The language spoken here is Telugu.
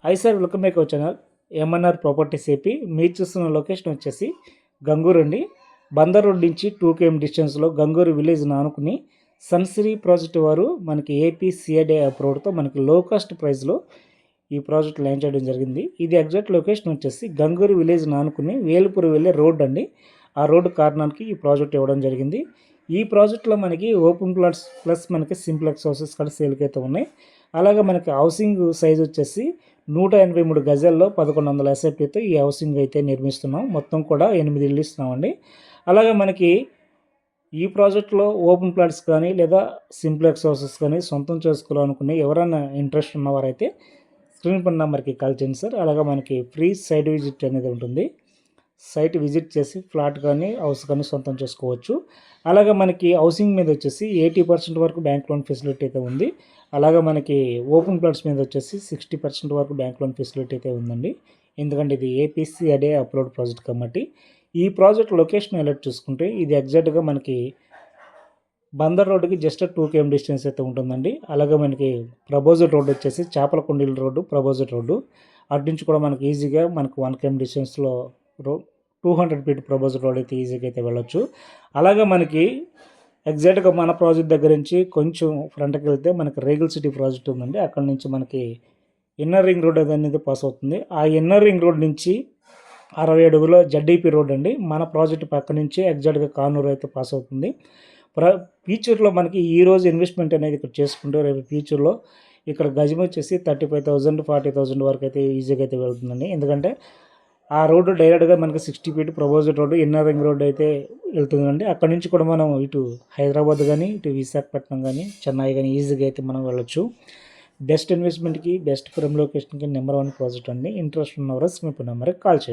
Hi sir, welcome back our channel MNR properties AP. మీరు చూస్తున్న లొకేషన్ వచ్చేసి గంగూరు అండి. బందర్ రోడ్ నుంచి 2 km డిస్టెన్స్లో గంగూరు విలేజ్ ఆనుకుని సన్సిరీ ప్రాజెక్ట్ వారు మనకి ఏపీ సిఐడి అప్రూవ్డ్తో మనకి లో కాస్ట్ ప్రైస్లో ఈ ప్రాజెక్ట్ లాంచ్ చేయడం జరిగింది. ఇది ఎగ్జాక్ట్ లొకేషన్ వచ్చేసి గంగూరు విలేజ్ ఆనుకుని వేలుపురం వెళ్ళే రోడ్ అండి. ఆ రోడ్డు కారణానికి ఈ ప్రాజెక్ట్ ఇవ్వడం జరిగింది. ఈ ప్రాజెక్ట్లో మనకి ఓపెన్ ప్లాట్స్ ప్లస్ మనకి సింప్లెక్స్ హౌసెస్ కూడా సేల్కి అయితే ఉన్నాయి. అలాగే మనకి హౌసింగ్ సైజ్ వచ్చేసి 183 గజాల్లో 1100 ఎస్ఎఫ్టీతో ఈ హౌసింగ్ అయితే నిర్మిస్తున్నాం. మొత్తం కూడా 8 ఇళ్ళు ఇస్తున్నామండి. అలాగే మనకి ఈ ప్రాజెక్ట్లో ఓపెన్ ప్లాట్స్ కానీ లేదా సింప్లెక్స్ హౌసెస్ కానీ సొంతం చేసుకోవాలనుకునే ఎవరైనా ఇంట్రెస్ట్ ఉన్నవారైతే స్క్రీన్ పైన నెంబర్కి కాల్ చేయండి సార్. అలాగే మనకి ఫ్రీ సైట్ విజిట్ అనేది ఉంటుంది. సైట్ విజిట్ చేసి ఫ్లాట్ కానీ హౌస్ కానీ సొంతం చేసుకోవచ్చు. అలాగే మనకి హౌసింగ్ మీద వచ్చేసి 80% వరకు బ్యాంక్ లోన్ ఫెసిలిటీ అయితే ఉంది. అలాగే మనకి ఓపెన్ ప్లాట్స్ మీద వచ్చేసి 60% వరకు బ్యాంక్ లోన్ ఫెసిలిటీ అయితే ఉందండి. ఎందుకంటే ఇది ఏపీసీఐడి అప్రూవ్డ్ ప్రాజెక్ట్ కాబట్టి. ఈ ప్రాజెక్ట్ లొకేషన్ ఎలా చూసుకుంటే ఇది ఎగ్జాక్ట్గా మనకి బందర్ రోడ్డుకి జస్ట్ 2 km డిస్టెన్స్ అయితే ఉంటుందండి. అలాగే మనకి ప్రపోజల్ రోడ్ వచ్చేసి చేపలకొండల రోడ్డు ప్రపోజల్ రోడ్డు అటు నుంచి కూడా మనకి ఈజీగా మనకు 1 km డిస్టెన్స్లో 200 ఫీట్ ప్రపోజల్ రోడ్ అయితే ఈజీగా అయితే వెళ్ళొచ్చు. అలాగే మనకి ఎగ్జాక్ట్గా మన ప్రాజెక్ట్ దగ్గర నుంచి కొంచెం ఫ్రంట్కి వెళ్తే మనకి రేగుల్ సిటీ ప్రాజెక్ట్ ఉందండి. అక్కడ నుంచి మనకి ఇన్నర్ రింగ్ రోడ్ అనేది పాస్ అవుతుంది. ఆ ఇన్నర్ రింగ్ రోడ్ నుంచి 60 అడుగుల జడ్డీపీ రోడ్ అండి. మన ప్రాజెక్ట్ పక్క నుంచి ఎగ్జాక్ట్గా కానూరు అయితే పాస్ అవుతుంది. ఫ్యూచర్లో మనకి ఈరోజు ఇన్వెస్ట్మెంట్ అనేది ఇక్కడ చేసుకుంటే రేపు ఫ్యూచర్లో ఇక్కడ గజం వచ్చేసి 35,000 40,000 వరకు అయితే ఈజీగా అయితే వెళ్తుందండి. ఎందుకంటే ఆ రోడ్డు డైరెక్ట్గా మనకి 60 feet proposal road inner ring road అయితే వెళ్తుందండి. అక్కడ నుంచి కూడా మనం ఇటు హైదరాబాద్ కానీ ఇటు విశాఖపట్నం కానీ చెన్నై కానీ ఈజీగా అయితే మనం వెళ్ళొచ్చు. బెస్ట్ ఇన్వెస్ట్మెంట్కి బెస్ట్ ఫ్రమ్ లొకేషన్కి నెంబర్ 1 ప్రాజెక్ట్ అండి. ఇంట్రెస్ట్ ఉన్నవారు స్మిప్ నెంబర్కి కాల్ చేయండి.